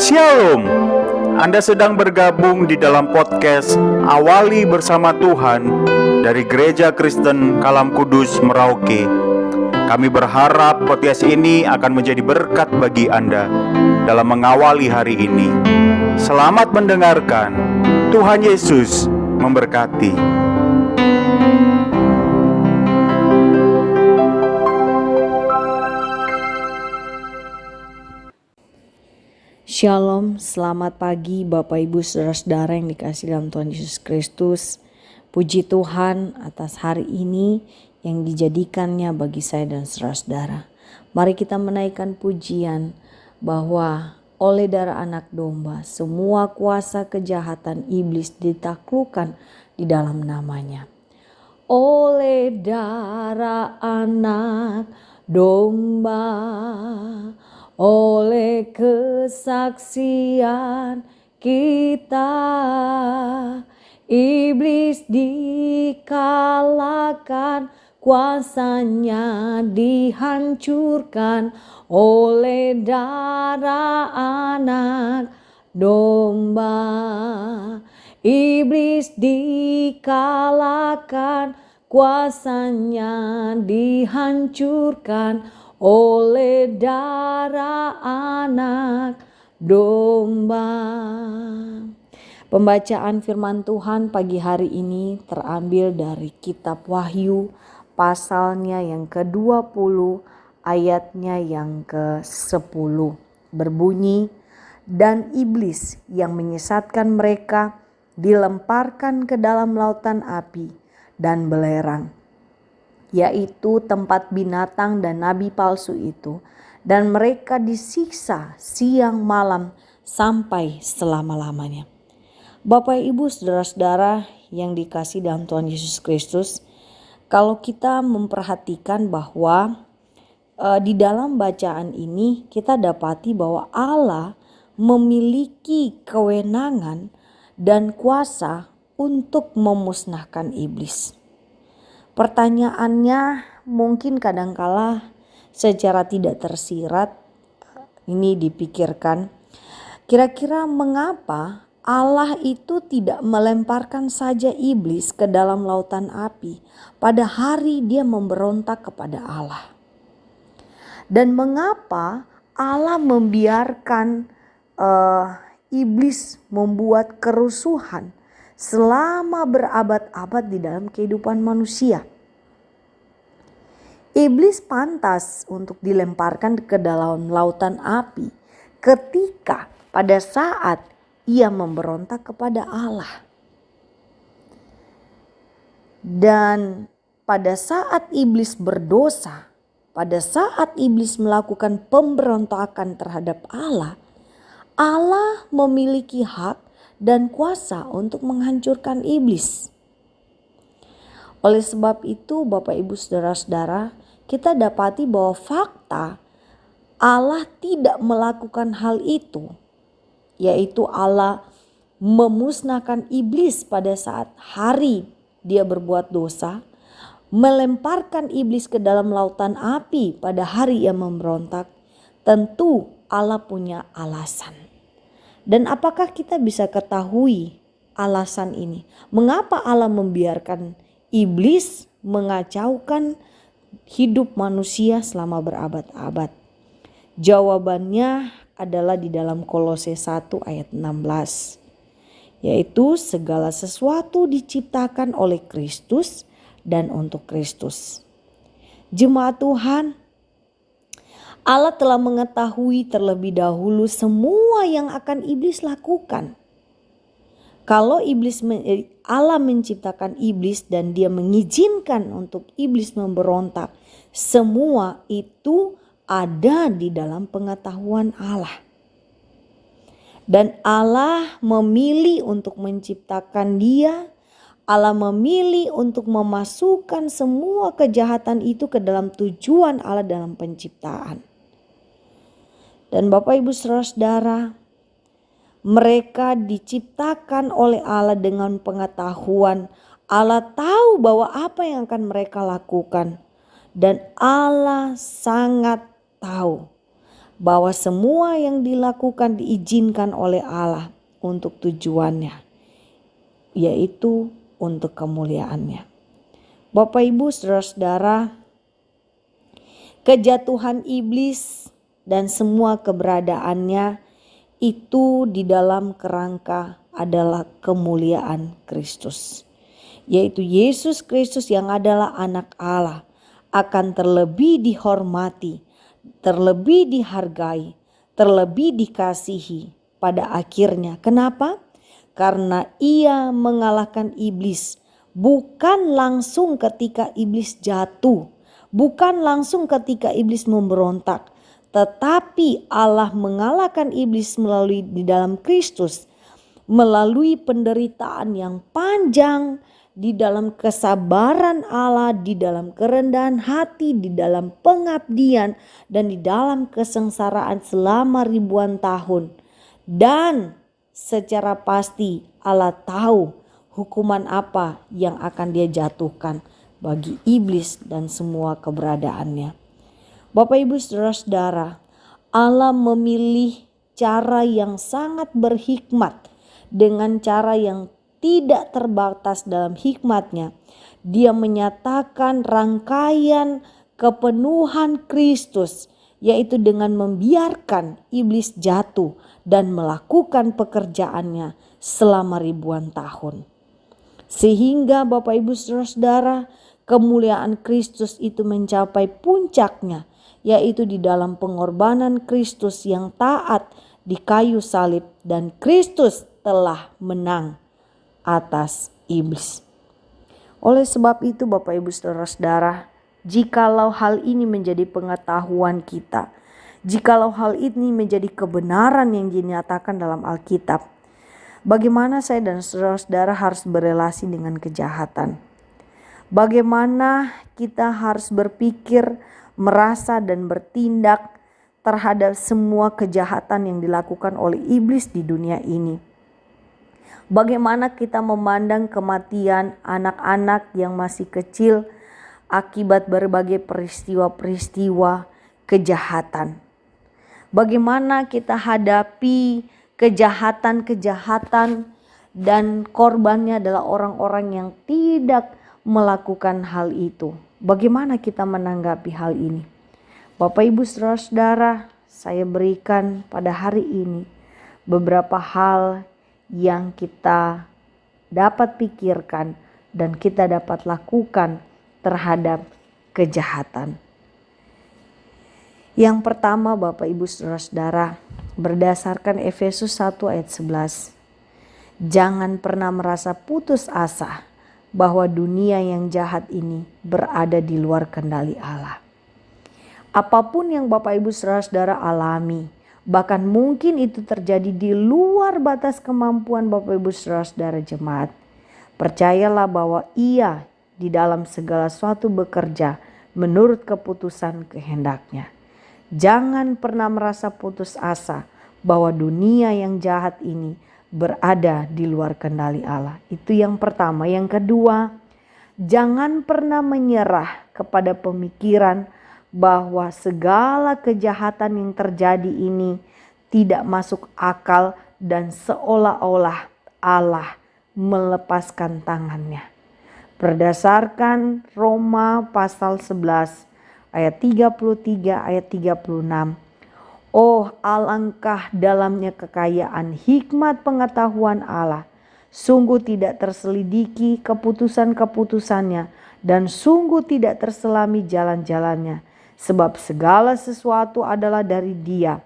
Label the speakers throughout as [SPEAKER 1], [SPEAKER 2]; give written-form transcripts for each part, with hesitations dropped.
[SPEAKER 1] Shalom, Anda sedang bergabung di dalam podcast Awali Bersama Tuhan dari Gereja Kristen Kalam Kudus Merauke. Kami berharap podcast ini akan menjadi berkat bagi Anda dalam mengawali hari ini. Selamat mendengarkan, Tuhan Yesus memberkati.
[SPEAKER 2] Shalom, selamat pagi Bapak Ibu Saudara-saudara yang dikasihi dalam Tuhan Yesus Kristus. Puji Tuhan atas hari ini yang dijadikannya bagi saya dan saudara-saudara. Mari kita menaikkan pujian bahwa oleh darah anak domba semua kuasa kejahatan iblis ditaklukkan di dalam namanya. Oleh darah anak domba, oleh kesaksian kita, iblis dikalahkan, kuasanya dihancurkan oleh darah anak domba. Iblis dikalahkan, kuasanya dihancurkan oleh darah anak domba. Pembacaan firman Tuhan pagi hari ini terambil dari kitab Wahyu pasalnya yang ke-20 ayatnya yang ke-10. Berbunyi, dan iblis yang menyesatkan mereka dilemparkan ke dalam lautan api dan belerang, yaitu tempat binatang dan nabi palsu itu, dan mereka disiksa siang malam sampai selama-lamanya. Bapak Ibu Saudara-saudara yang dikasihi dalam Tuhan Yesus Kristus, kalau kita memperhatikan bahwa di dalam bacaan ini kita dapati bahwa Allah memiliki kewenangan dan kuasa untuk memusnahkan iblis. Pertanyaannya mungkin kadangkala secara tidak tersirat ini dipikirkan, kira-kira mengapa Allah itu tidak melemparkan saja iblis ke dalam lautan api pada hari dia memberontak kepada Allah? Dan mengapa Allah membiarkan iblis membuat kerusuhan selama berabad-abad di dalam kehidupan manusia? Iblis pantas untuk dilemparkan ke dalam lautan api ketika pada saat ia memberontak kepada Allah. Dan pada saat iblis berdosa, pada saat iblis melakukan pemberontakan terhadap Allah, Allah memiliki hak dan kuasa untuk menghancurkan iblis. Oleh sebab itu Bapak Ibu Saudara-saudara, kita dapati bahwa fakta Allah tidak melakukan hal itu, yaitu Allah memusnahkan iblis pada saat hari dia berbuat dosa, melemparkan iblis ke dalam lautan api pada hari ia memberontak. Tentu Allah punya alasan. Dan apakah kita bisa ketahui alasan ini? Mengapa Allah membiarkan iblis mengacaukan hidup manusia selama berabad-abad? Jawabannya adalah di dalam Kolose 1 ayat 16. Yaitu segala sesuatu diciptakan oleh Kristus dan untuk Kristus. Jemaat Tuhan, Allah telah mengetahui terlebih dahulu semua yang akan iblis lakukan. Kalau Allah menciptakan iblis dan dia mengizinkan untuk iblis memberontak, semua itu ada di dalam pengetahuan Allah. Dan Allah memilih untuk menciptakan dia. Allah memilih untuk memasukkan semua kejahatan itu ke dalam tujuan Allah dalam penciptaan. Dan Bapak Ibu Saudara-saudara, mereka diciptakan oleh Allah dengan pengetahuan. Allah tahu bahwa apa yang akan mereka lakukan. Dan Allah sangat tahu bahwa semua yang dilakukan diizinkan oleh Allah untuk tujuannya, yaitu untuk kemuliaannya. Bapak Ibu Saudara-saudara, kejatuhan iblis dan semua keberadaannya itu di dalam kerangka adalah kemuliaan Kristus, yaitu Yesus Kristus yang adalah anak Allah akan terlebih dihormati, terlebih dihargai, terlebih dikasihi pada akhirnya. Kenapa? Karena ia mengalahkan iblis bukan langsung ketika iblis jatuh, bukan langsung ketika iblis memberontak, tetapi Allah mengalahkan iblis melalui di dalam Kristus, melalui penderitaan yang panjang, di dalam kesabaran Allah, di dalam kerendahan hati, di dalam pengabdian, dan di dalam kesengsaraan selama ribuan tahun. Dan secara pasti Allah tahu hukuman apa yang akan dia jatuhkan bagi iblis dan semua keberadaannya. Bapak Ibu Saudara-saudara, Allah memilih cara yang sangat berhikmat, dengan cara yang tidak terbatas dalam hikmatnya. Dia menyatakan rangkaian kepenuhan Kristus, yaitu dengan membiarkan iblis jatuh dan melakukan pekerjaannya selama ribuan tahun. Sehingga Bapak Ibu Saudara-saudara, kemuliaan Kristus itu mencapai puncaknya, yaitu di dalam pengorbanan Kristus yang taat di kayu salib, dan Kristus telah menang atas iblis. Oleh sebab itu Bapak Ibu Saudara-saudara, jikalau hal ini menjadi pengetahuan kita, jikalau hal ini menjadi kebenaran yang dinyatakan dalam Alkitab, bagaimana saya dan saudara-saudara harus berelasi dengan kejahatan? Bagaimana kita harus berpikir, merasa dan bertindak terhadap semua kejahatan yang dilakukan oleh iblis di dunia ini? Bagaimana kita memandang kematian anak-anak yang masih kecil akibat berbagai peristiwa-peristiwa kejahatan? Bagaimana kita hadapi kejahatan-kejahatan dan korbannya adalah orang-orang yang tidak melakukan hal itu? Bagaimana kita menanggapi hal ini? Bapak Ibu Saudara-saudara, saya berikan pada hari ini beberapa hal yang kita dapat pikirkan dan kita dapat lakukan terhadap kejahatan. Yang pertama Bapak Ibu Saudara-saudara, berdasarkan Efesus 1 ayat 11. Jangan pernah merasa putus asa bahwa dunia yang jahat ini berada di luar kendali Allah. Apapun yang Bapak Ibu Saudara-saudara alami, bahkan mungkin itu terjadi di luar batas kemampuan Bapak Ibu Saudara-saudara jemaat, percayalah bahwa Ia di dalam segala sesuatu bekerja menurut keputusan kehendaknya. Jangan pernah merasa putus asa bahwa dunia yang jahat ini berada di luar kendali Allah. Itu yang pertama. Yang kedua, jangan pernah menyerah kepada pemikiran bahwa segala kejahatan yang terjadi ini tidak masuk akal dan seolah-olah Allah melepaskan tangannya. Berdasarkan Roma pasal 11 ayat 33 ayat 36. Oh, alangkah dalamnya kekayaan hikmat pengetahuan Allah. Sungguh tidak terselidiki keputusan-keputusannya dan sungguh tidak terselami jalan-jalannya. Sebab segala sesuatu adalah dari Dia,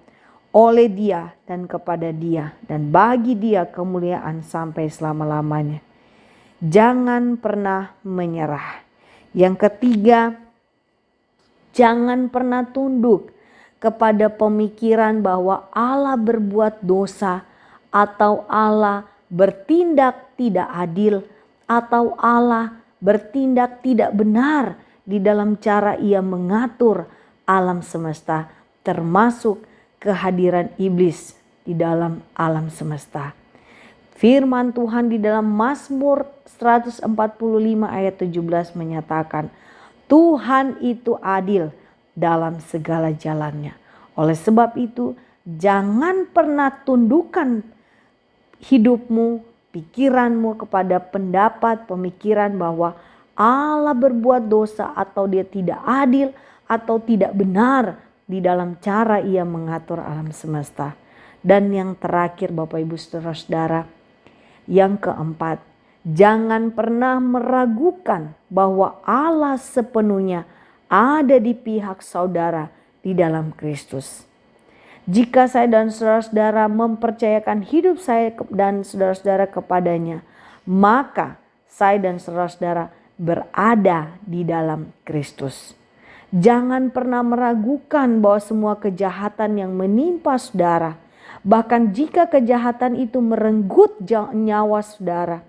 [SPEAKER 2] oleh Dia dan kepada Dia, dan bagi Dia kemuliaan sampai selama-lamanya. Jangan pernah menyerah. Yang ketiga, jangan pernah tunduk kepada pemikiran bahwa Allah berbuat dosa, atau Allah bertindak tidak adil, atau Allah bertindak tidak benar di dalam cara Ia mengatur alam semesta, termasuk kehadiran iblis di dalam alam semesta. Firman Tuhan di dalam Mazmur 145 ayat 17 menyatakan, Tuhan itu adil dalam segala jalannya. Oleh sebab itu, jangan pernah tundukkan hidupmu, pikiranmu kepada pendapat, pemikiran bahwa Allah berbuat dosa atau dia tidak adil atau tidak benar di dalam cara ia mengatur alam semesta. Dan yang terakhir Bapak Ibu Saudara-saudara, yang keempat, jangan pernah meragukan bahwa Allah sepenuhnya ada di pihak saudara di dalam Kristus. Jika saya dan saudara-saudara mempercayakan hidup saya dan saudara-saudara kepadanya, maka saya dan saudara-saudara berada di dalam Kristus. Jangan pernah meragukan bahwa semua kejahatan yang menimpa saudara, bahkan jika kejahatan itu merenggut nyawa saudara,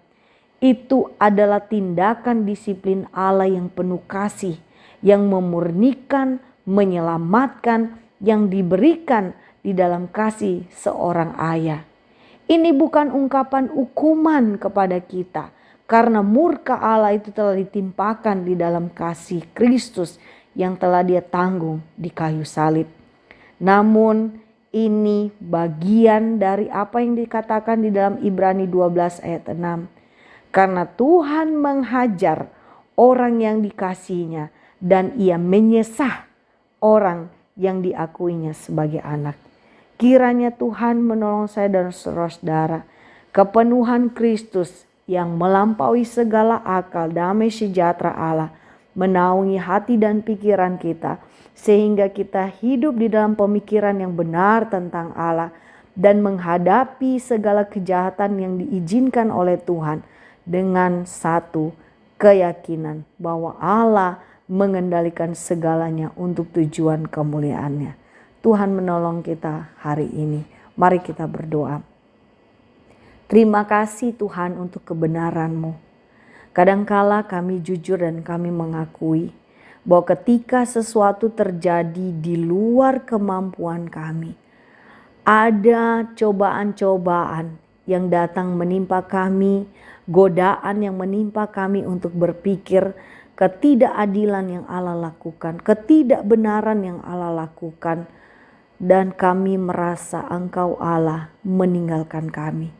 [SPEAKER 2] itu adalah tindakan disiplin Allah yang penuh kasih, yang memurnikan, menyelamatkan, yang diberikan di dalam kasih seorang ayah. Ini bukan ungkapan hukuman kepada kita, karena murka Allah itu telah ditimpakan di dalam kasih Kristus yang telah dia tanggung di kayu salib. Namun ini bagian dari apa yang dikatakan di dalam Ibrani 12 ayat 6. Karena Tuhan menghajar orang yang dikasihinya dan ia menyesah orang yang diakuinya sebagai anak. Kiranya Tuhan menolong saya dan saudara-saudara, kepenuhan Kristus yang melampaui segala akal, damai sejahtera Allah menaungi hati dan pikiran kita, sehingga kita hidup di dalam pemikiran yang benar tentang Allah dan menghadapi segala kejahatan yang diizinkan oleh Tuhan dengan satu keyakinan bahwa Allah mengendalikan segalanya untuk tujuan kemuliaannya. Tuhan menolong kita hari ini. Mari kita berdoa. Terima kasih Tuhan untuk kebenaran-Mu. Kadangkala kami jujur dan kami mengakui bahwa ketika sesuatu terjadi di luar kemampuan kami, ada cobaan-cobaan yang datang menimpa kami, godaan yang menimpa kami untuk berpikir ketidakadilan yang Allah lakukan, ketidakbenaran yang Allah lakukan, dan kami merasa Engkau Allah meninggalkan kami.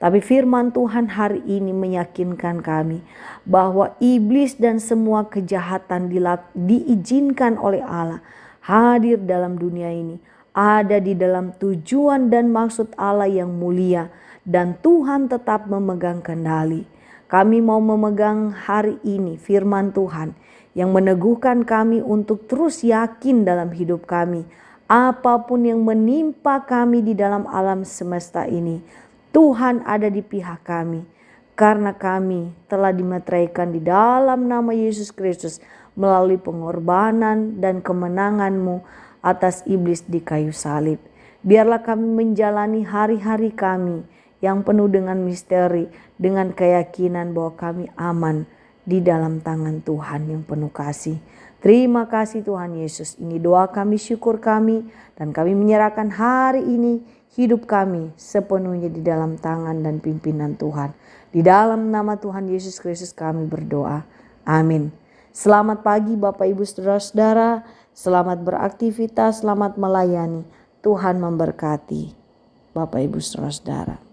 [SPEAKER 2] Tapi firman Tuhan hari ini meyakinkan kami bahwa iblis dan semua kejahatan diizinkan oleh Allah hadir dalam dunia ini, ada di dalam tujuan dan maksud Allah yang mulia, dan Tuhan tetap memegang kendali. Kami mau memegang hari ini firman Tuhan yang meneguhkan kami untuk terus yakin dalam hidup kami. Apapun yang menimpa kami di dalam alam semesta ini, Tuhan ada di pihak kami, karena kami telah dimeteraikan di dalam nama Yesus Kristus melalui pengorbanan dan kemenangan-Mu atas iblis di kayu salib. Biarlah kami menjalani hari-hari kami yang penuh dengan misteri, dengan keyakinan bahwa kami aman di dalam tangan Tuhan yang penuh kasih. Terima kasih Tuhan Yesus. Ini doa kami, syukur kami, dan kami menyerahkan hari ini hidup kami sepenuhnya di dalam tangan dan pimpinan Tuhan. Di dalam nama Tuhan Yesus Kristus kami berdoa. Amin. Selamat pagi Bapak Ibu Saudara-saudara. Selamat beraktivitas, selamat melayani. Tuhan memberkati Bapak Ibu Saudara-saudara.